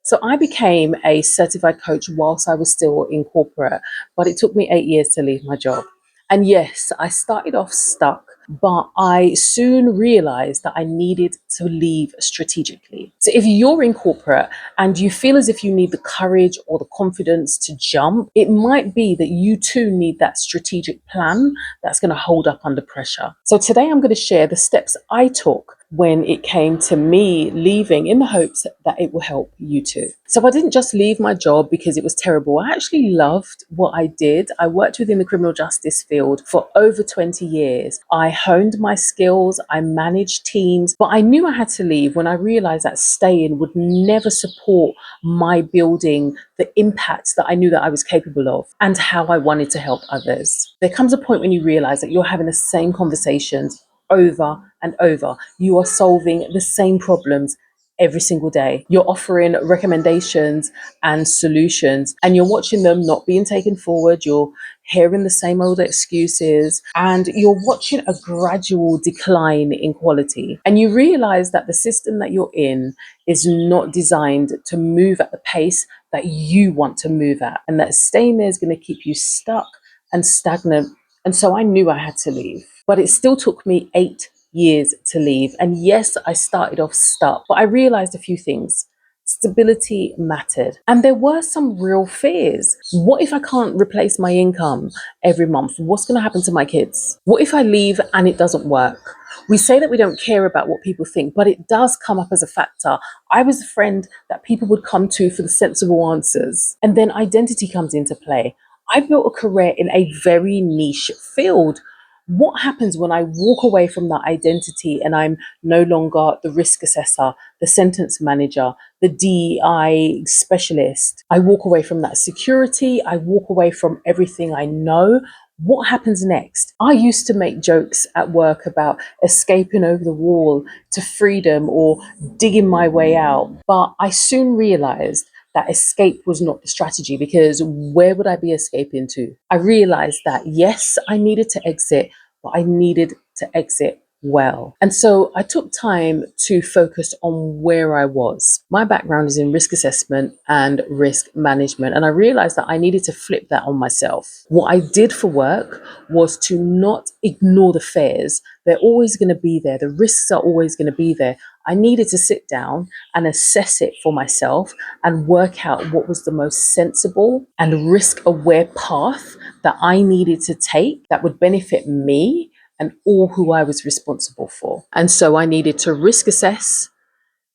So I became a certified coach whilst I was still in corporate, but it took me 8 years to leave my job. And yes, I started off stuck, but I soon realized that I needed to leave strategically. So if you're in corporate and you feel as if you need the courage or the confidence to jump, it might be that you too need that strategic plan that's going to hold up under pressure. So today I'm going to share the steps I took when it came to me leaving in the hopes that it will help you too. So I didn't just leave my job because it was terrible. I actually loved what I did. I worked within the criminal justice field for over 20 years. I honed my skills, I managed teams, but I knew I had to leave when I realized that staying would never support my building the impact that I knew that I was capable of and how I wanted to help others. There comes a point when you realize that you're having the same conversations over and over. You are solving the same problems every single day. You're offering recommendations and solutions, and you're watching them not being taken forward. You're hearing the same old excuses, and you're watching a gradual decline in quality. And you realize that the system that you're in is not designed to move at the pace that you want to move at, and that staying there is going to keep you stuck and stagnant. And so I knew I had to leave. But it still took me 8 years to leave. And yes, I started off stuck, but I realized a few things. Stability mattered. And there were some real fears. What if I can't replace my income every month? What's going to happen to my kids? What if I leave and it doesn't work? We say that we don't care about what people think, but it does come up as a factor. I was a friend that people would come to for the sensible answers. And then identity comes into play. I built a career in a very niche field. What happens when I walk away from that identity and I'm no longer the risk assessor, the sentence manager, the DEI specialist? I walk away from that security. I walk away from everything I know. What happens next? I used to make jokes at work about escaping over the wall to freedom or digging my way out. But I soon realized that escape was not the strategy, because where would I be escaping to? I realized that yes, I needed to exit, but I needed to exit well. And so I took time to focus on where I was. My background is in risk assessment and risk management, and I realized that I needed to flip that on myself. What I did for work was to not ignore the fears. They're always going to be there. The risks are always going to be there. I needed to sit down and assess it for myself and work out what was the most sensible and risk-aware path that I needed to take that would benefit me and all who I was responsible for. And so I needed to risk assess,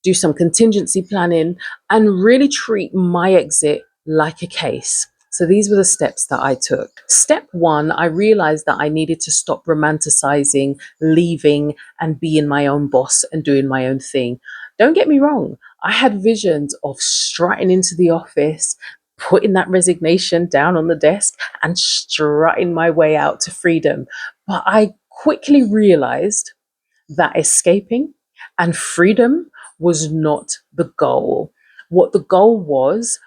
do some contingency planning, and really treat my exit like a case. So these were the steps that I took. Step one, I realized that I needed to stop romanticizing leaving and being my own boss and doing my own thing. Don't get me wrong, I had visions of strutting into the office, putting that resignation down on the desk and strutting my way out to freedom. But I quickly realized that escaping and freedom was not the goal. What the goal was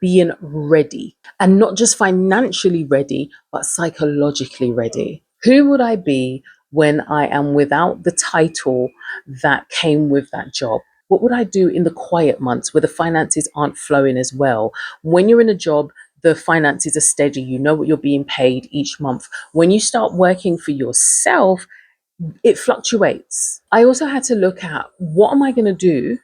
being ready, and not just financially ready, but psychologically ready. Who would I be when I am without the title that came with that job? What would I do in the quiet months where the finances aren't flowing as well? When you're in a job, the finances are steady. You know what you're being paid each month. When you start working for yourself, it fluctuates. I also had to look at, what am I going to do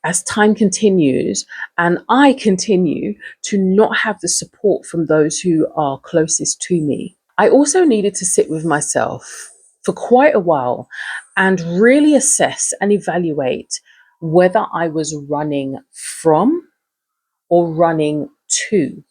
as time continues and I continue to not have the support from those who are closest to me. I also needed to sit with myself for quite a while and really assess and evaluate whether I was running from or running to.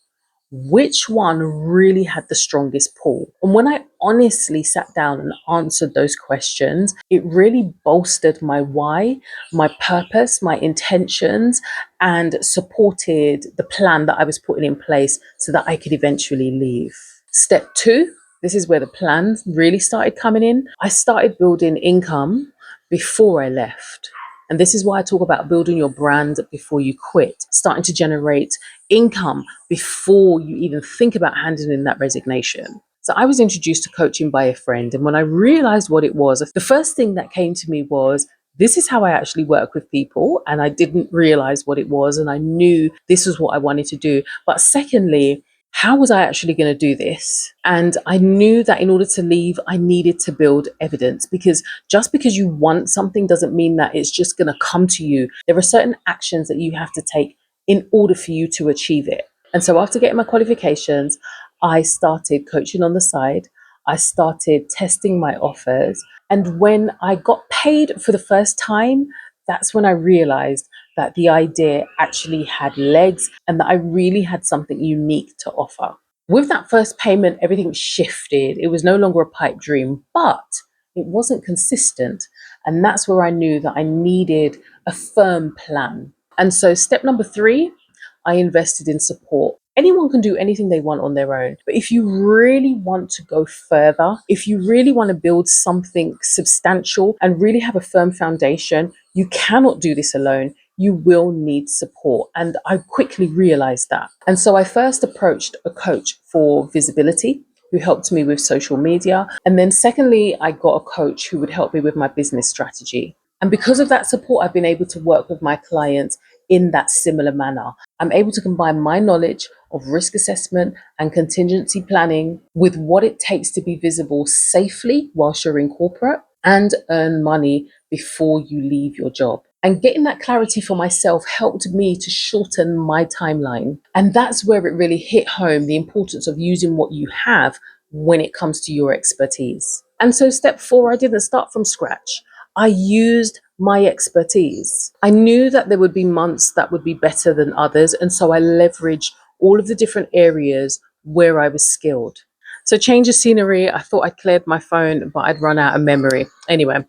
Which one really had the strongest pull? And when I honestly sat down and answered those questions, it really bolstered my why, my purpose, my intentions, and supported the plan that I was putting in place so that I could eventually leave. Step two, this is where the plan really started coming in. I started building income before I left. And this is why I talk about building your brand before you quit, starting to generate income before you even think about handing in that resignation. So I was introduced to coaching by a friend. And when I realized what it was, the first thing that came to me was, this is how I actually work with people. And I didn't realize what it was. And I knew this was what I wanted to do. But secondly, how was I actually going to do this? And I knew that in order to leave, I needed to build evidence, because just because you want something doesn't mean that it's just going to come to you. There are certain actions that you have to take in order for you to achieve it. And so after getting my qualifications, I started coaching on the side. I started testing my offers. And when I got paid for the first time, that's when I realized that the idea actually had legs and that I really had something unique to offer. With that first payment, everything shifted. It was no longer a pipe dream, but it wasn't consistent. And that's where I knew that I needed a firm plan. And so, step number 3, I invested in support. Anyone can do anything they want on their own. But if you really want to go further, if you really want to build something substantial and really have a firm foundation, you cannot do this alone. You will need support. And I quickly realized that. And so I first approached a coach for visibility who helped me with social media. And then secondly, I got a coach who would help me with my business strategy. And because of that support, I've been able to work with my clients in that similar manner. I'm able to combine my knowledge of risk assessment and contingency planning with what it takes to be visible safely whilst you're in corporate and earn money before you leave your job. And getting that clarity for myself helped me to shorten my timeline. And that's where it really hit home, the importance of using what you have when it comes to your expertise. And so step 4, I didn't start from scratch. I used my expertise. I knew that there would be months that would be better than others. And so I leveraged all of the different areas where I was skilled. So change of scenery, I thought I'd cleared my phone, but I'd run out of memory. Anyway,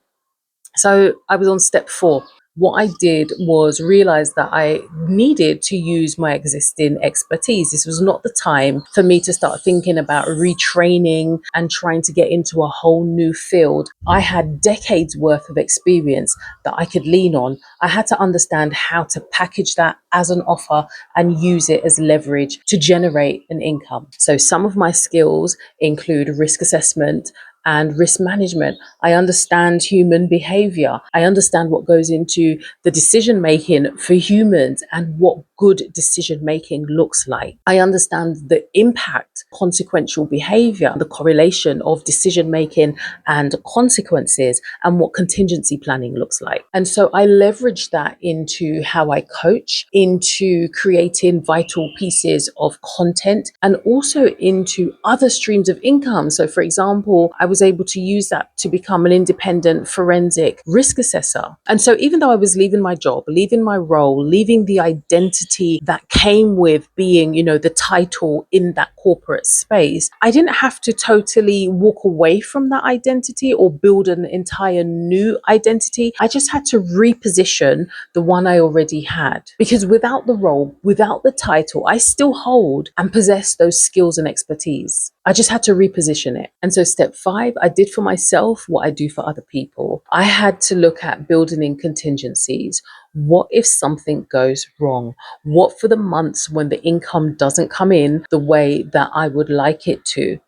so I was on step 4. What I did was realize that I needed to use my existing expertise. This was not the time for me to start thinking about retraining and trying to get into a whole new field. I had decades worth of experience that I could lean on. I had to understand how to package that as an offer and use it as leverage to generate an income. So some of my skills include risk assessment and risk management. I understand human behavior. I understand what goes into the decision making for humans and what good decision making looks like. I understand the impact, consequential behavior, the correlation of decision making and consequences, and what contingency planning looks like. And so I leverage that into how I coach, into creating vital pieces of content, and also into other streams of income. So, for example, I was able to use that to become an independent forensic risk assessor. And so even though I was leaving my job, leaving my role, leaving the identity that came with being, the title in that corporate space, I didn't have to totally walk away from that identity or build an entire new identity. I just had to reposition the one I already had. Because without the role, without the title, I still hold and possess those skills and expertise. I just had to reposition it. And so step 5, I did for myself what I do for other people. I had to look at building in contingencies. What if something goes wrong? What for the months when the income doesn't come in the way that I would like it to?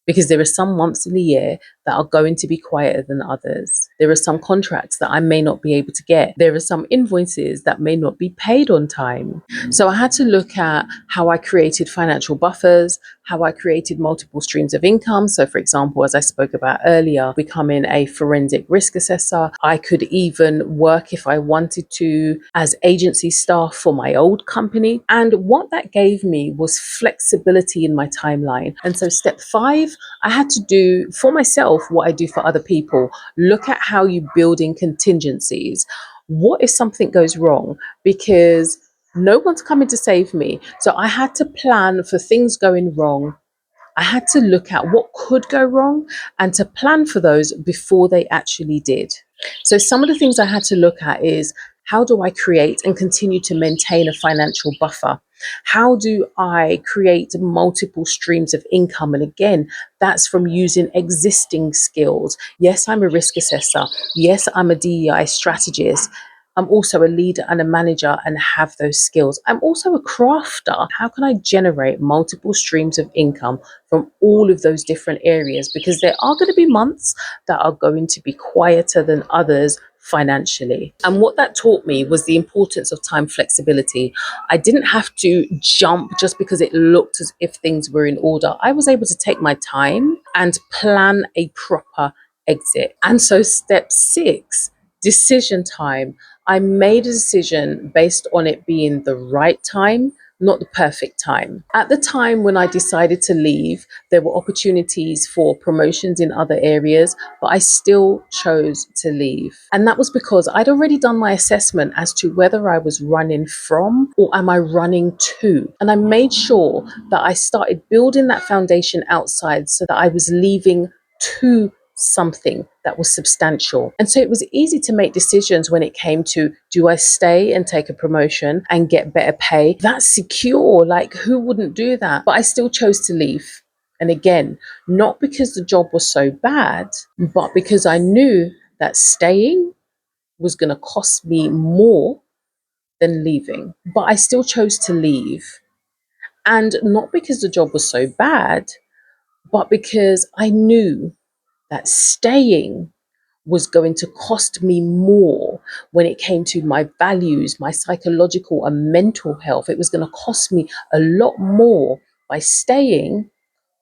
Because there are some months in the year that are going to be quieter than others. There are some contracts that I may not be able to get. There are some invoices that may not be paid on time. So I had to look at how I created financial buffers, how I created multiple streams of income. So for example, as I spoke about earlier, becoming a forensic risk assessor, I could even work if I wanted to as agency staff for my old company. And what that gave me was flexibility in my timeline. And so step 5, I had to do for myself what I do for other people. Look at how you build in contingencies. What if something goes wrong? Because no one's coming to save me. So I had to plan for things going wrong. I had to look at what could go wrong and to plan for those before they actually did. So some of the things I had to look at is, how do I create and continue to maintain a financial buffer? How do I create multiple streams of income? And again, that's from using existing skills. Yes, I'm a risk assessor. Yes, I'm a DEI strategist. I'm also a leader and a manager and have those skills. I'm also a crafter. How can I generate multiple streams of income from all of those different areas? Because there are going to be months that are going to be quieter than others financially. And what that taught me was the importance of time flexibility. I didn't have to jump just because it looked as if things were in order. I was able to take my time and plan a proper exit. And so, step 6, decision time. I made a decision based on it being the right time, not the perfect time. At the time when I decided to leave, there were opportunities for promotions in other areas, but I still chose to leave. And that was because I'd already done my assessment as to whether I was running from or am I running to. And I made sure that I started building that foundation outside so that I was leaving to something that was substantial. And so it was easy to make decisions when it came to, do I stay and take a promotion and get better pay? That's secure. Like, who wouldn't do that? But I still chose to leave. And again, not because the job was so bad, but because I knew that staying was going to cost me more than leaving. But I still chose to leave. And not because the job was so bad, but because I knew that staying was going to cost me more when it came to my values, my psychological and mental health. It was going to cost me a lot more by staying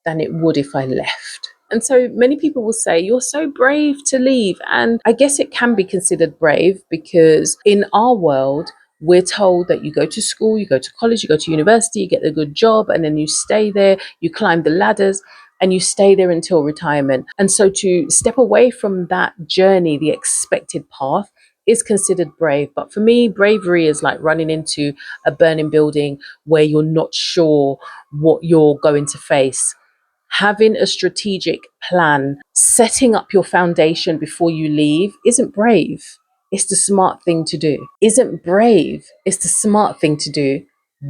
than it would if I left. And so many people will say, you're so brave to leave. And I guess it can be considered brave because in our world, we're told that you go to school, you go to college, you go to university, you get a good job, and then you stay there, you climb the ladders, and you stay there until retirement. And so to step away from that journey, the expected path, is considered brave. But for me, bravery is like running into a burning building where you're not sure what you're going to face. Having a strategic plan, setting up your foundation before you leave isn't brave. It's the smart thing to do. Isn't brave. It's the smart thing to do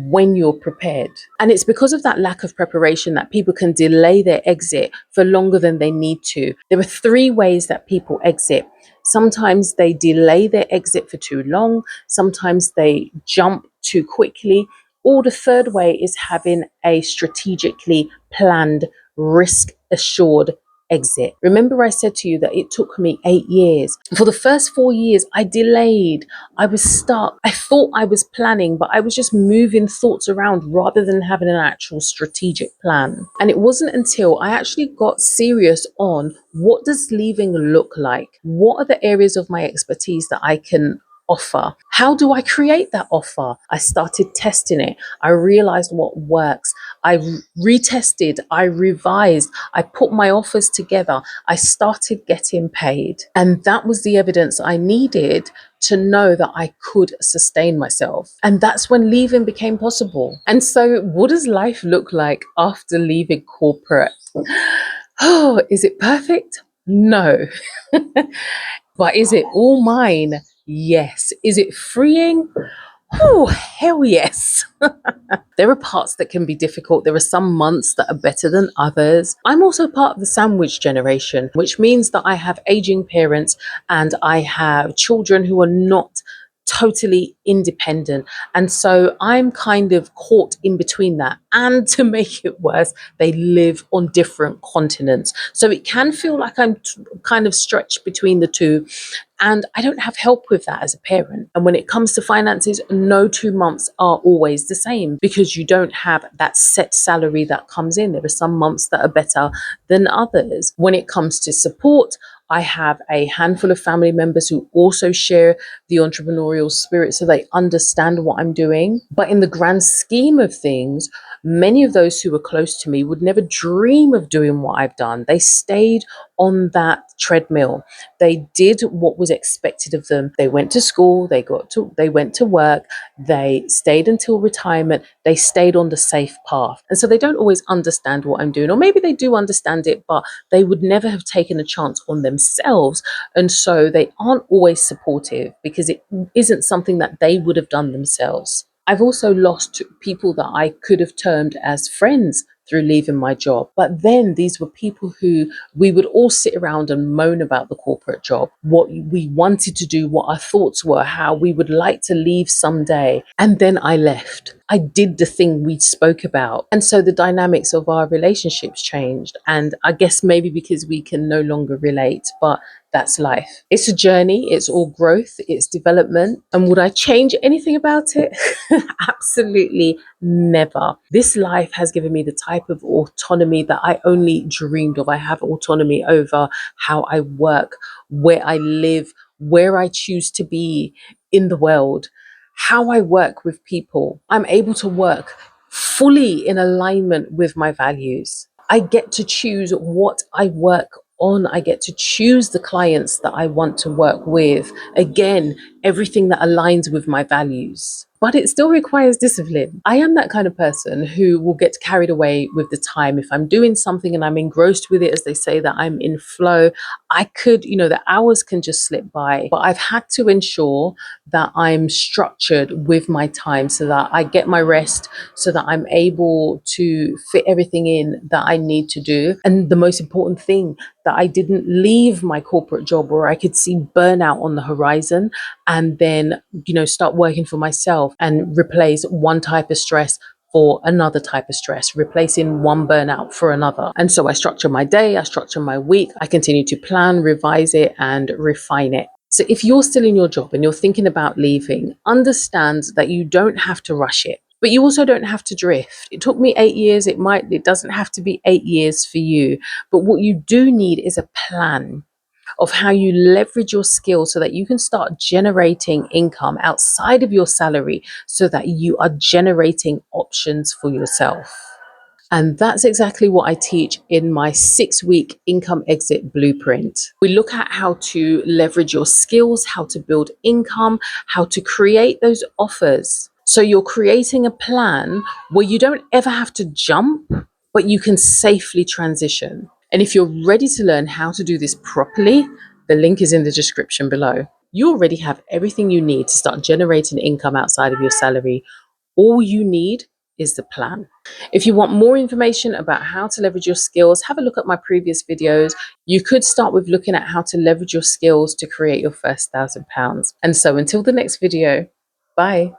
when you're prepared. And it's because of that lack of preparation that people can delay their exit for longer than they need to. There are 3 ways that people exit. Sometimes they delay their exit for too long. Sometimes they jump too quickly. Or the third way is having a strategically planned, risk assured exit. Remember, I said to you that it took me 8 years. For the first 4 years, I delayed. I was stuck. I thought I was planning, but I was just moving thoughts around rather than having an actual strategic plan. And it wasn't until I actually got serious on what does leaving look like? What are the areas of my expertise that I can offer? How do I create that offer? I started testing it. I realized what works. I retested, I revised, I put my offers together. I started getting paid. And that was the evidence I needed to know that I could sustain myself. And that's when leaving became possible. And so, what does life look like after leaving corporate? Oh, is it perfect? No. But is it all mine? Yes. Is it freeing? Oh, hell yes. There are parts that can be difficult. There are some months that are better than others. I'm also part of the sandwich generation, which means that I have aging parents and I have children who are not totally independent. And so I'm kind of caught in between that. And to make it worse, they live on different continents. So it can feel like I'm kind of stretched between the two. And I don't have help with that as a parent. And when it comes to finances, no 2 months are always the same because you don't have that set salary that comes in. There are some months that are better than others. When it comes to support, I have a handful of family members who also share the entrepreneurial spirit, so they understand what I'm doing. But in the grand scheme of things, many of those who were close to me would never dream of doing what I've done. They stayed on that treadmill. They did what was expected of them. They went to school, they went to work, they stayed until retirement, they stayed on the safe path. And so they don't always understand what I'm doing, or maybe they do understand it, but they would never have taken a chance on themselves. And so they aren't always supportive because it isn't something that they would have done themselves. I've also lost people that I could have termed as friends through leaving my job. But then these were people who we would all sit around and moan about the corporate job, what we wanted to do, what our thoughts were, how we would like to leave someday. And then I left. I did the thing we spoke about. And so the dynamics of our relationships changed. And I guess maybe because we can no longer relate, but that's life. It's a journey, it's all growth, it's development. And would I change anything about it? Absolutely never. This life has given me the type of autonomy that I only dreamed of. I have autonomy over how I work, where I live, where I choose to be in the world, how I work with people. I'm able to work fully in alignment with my values. I get to choose what I work on. I get to choose the clients that I want to work with. Again, everything that aligns with my values. But it still requires discipline. I am that kind of person who will get carried away with the time. If I'm doing something and I'm engrossed with it, as they say, that I'm in flow, I could, the hours can just slip by. But I've had to ensure that I'm structured with my time so that I get my rest, so that I'm able to fit everything in that I need to do. And the most important thing, that I didn't leave my corporate job where I could see burnout on the horizon and then, start working for myself and replace one type of stress for another type of stress, replacing one burnout for another. And so I structure my day, I structure my week, I continue to plan, revise it, and refine it. So if you're still in your job and you're thinking about leaving, understand that you don't have to rush it. But you also don't have to drift. It took me 8 years. It doesn't have to be 8 years for you. But what you do need is a plan of how you leverage your skills so that you can start generating income outside of your salary so that you are generating options for yourself. And that's exactly what I teach in my 6-week income exit blueprint. We look at how to leverage your skills, how to build income, how to create those offers. So you're creating a plan where you don't ever have to jump, but you can safely transition. And if you're ready to learn how to do this properly, the link is in the description below. You already have everything you need to start generating income outside of your salary. All you need is the plan. If you want more information about how to leverage your skills, have a look at my previous videos. You could start with looking at how to leverage your skills to create your first £1,000. And so until the next video, bye.